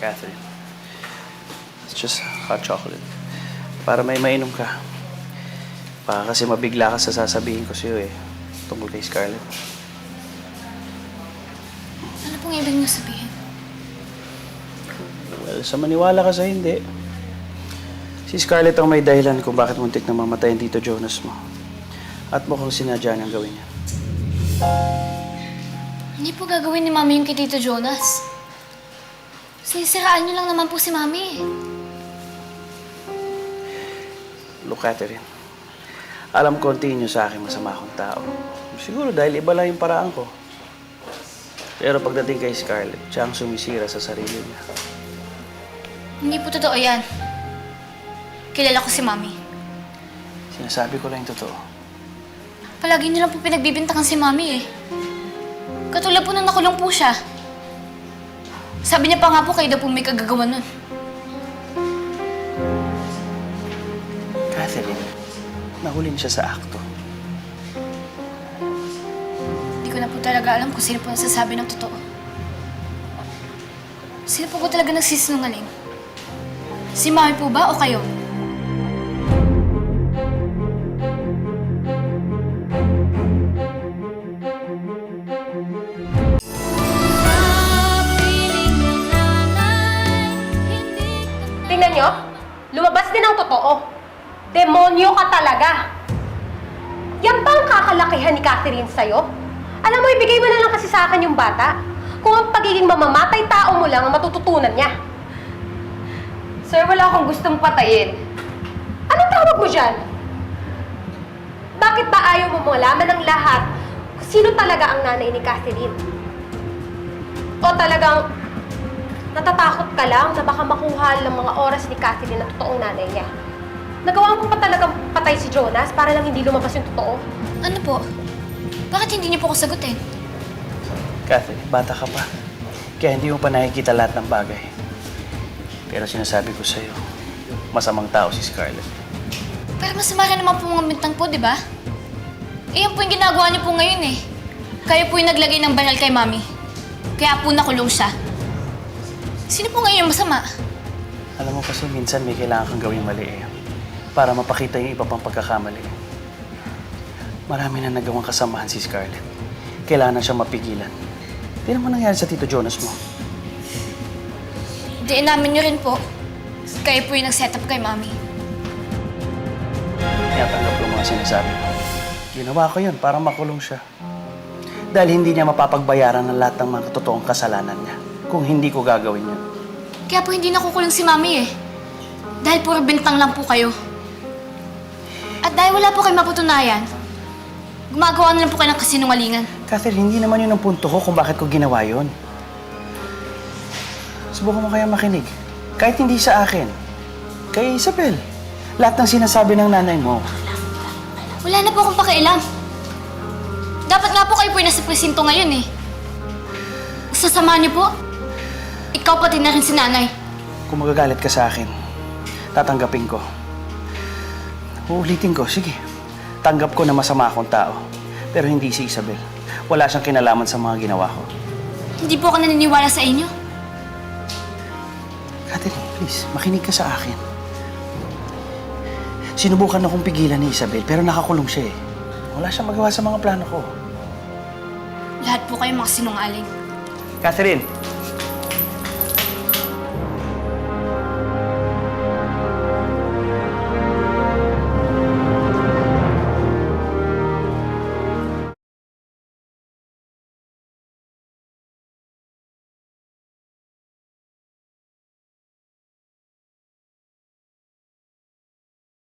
Catherine, it's just hot chocolate. Para may mainom ka. Baka kasi mabigla ka sa sasabihin ko sa'yo tungkol kay Scarlett. Ano pong ibig niyo sabihin? Well, sa maniwala ka sa hindi. Si Scarlett ang may dahilan kung bakit muntik na mamatay ang Tito Jonas mo. At mukhang sinadya niyang gawin niya. Hindi po gagawin ni Mami yung kay Tito Jonas. Sinisiraan niyo lang naman po si Mami. Look, Catherine. Alam ko niyo sa akin masama akong tao. Siguro dahil iba lang yung paraan ko. Pero pagdating kay Scarlett, siya ang sumisira sa sarili niya. Hindi po totoo yan. Kilala ko si Mami. Sinasabi ko lang yung totoo. Palagi niyo lang po pinagbibintangan si Mami eh. Katulad po nung nakulong po siya. Sabi niya pa nga po kayo daw po may kagagawa nun. Catherine, nahulin siya sa akto. Hindi ko na po talaga alam kung sino po nasasabi ng totoo. Sino po talaga nagsisinungaling? Si Mami po ba o kayo? Tingnan nyo, lumabas din ang totoo. Demonyo ka talaga. Yan ba ang kakalakihan ni Catherine sa'yo? Alam mo, ibigay mo na lang kasi sa akin yung bata. Kung ang pagiging mamamatay tao mo lang ang matututunan niya. Sir, wala akong gustong patayin. Anong tawag mo dyan? Bakit ba ayaw mo malaman ng lahat kung sino talaga ang nanay ni Catherine? O talagang natatakot ka lang na baka makuha ng mga oras ni Catherine na totoong nanay niya? Nagawa mo pa talagang patay si Jonas para lang hindi lumabas yung totoo? Ano po? Bakit hindi niyo po ako sagutin? Catherine, bata ka pa. Kaya hindi mo pa nakikita lahat ng bagay. Pero sinasabi ko sa'yo, masamang tao si Scarlett. Pero masama rin naman po mga bintang po, di ba? Eh, yan po yung ginagawa niyo po ngayon eh. Kayo po yung naglagay ng banal kay Mami. Kaya po nakulong siya. Sino po ngayon yung masama? Alam mo kasi minsan may kailangan kang gawing mali para mapakita yung iba pang pagkakamali. Marami na nagawang kasamahan si Scarlett. Kailangan na siyang mapigilan. Tingnan mo nangyari sa Tito Jonas mo. Diin namin niyo rin po. Kayo po yung nag-set up kay Mami. Tinatanggap ko mga sinasabi mo. Ginawa ko yun para makulong siya. Dahil hindi niya mapapagbayaran ng lahat ng mga totoong kasalanan niya kung hindi ko gagawin yun. Kaya po hindi nakukulong si Mami eh. Dahil puro bintang lang po kayo. At dahil wala po kayo mapatunayan, gumagawa na lang po kayo ng kasinungalingan. Catherine, hindi naman yun ang punto ko kung bakit ko ginawa yun. Subukan mo kaya makinig. Kahit hindi sa akin. Kay Isabel. Lahat ng sinasabi ng nanay mo. Wala na po akong pakialam. Dapat nga po kayo po yung nasa presinto ngayon eh. Sasama niyo po. Ikaw pati na rin si nanay. Kung magagalit ka sa akin, tatanggapin ko. Uulitin ko, sige. Tanggap ko na masama akong tao. Pero hindi si Isabel. Wala siyang kinalaman sa mga ginawa ko. Hindi po ako naniniwala sa inyo. Catherine, please, makinig ka sa akin. Sinubukan akong pigilan ni Isabel, pero nakakulong siya eh. Wala siyang magawa sa mga plano ko. Lahat po kayo mga sinungaling. Catherine!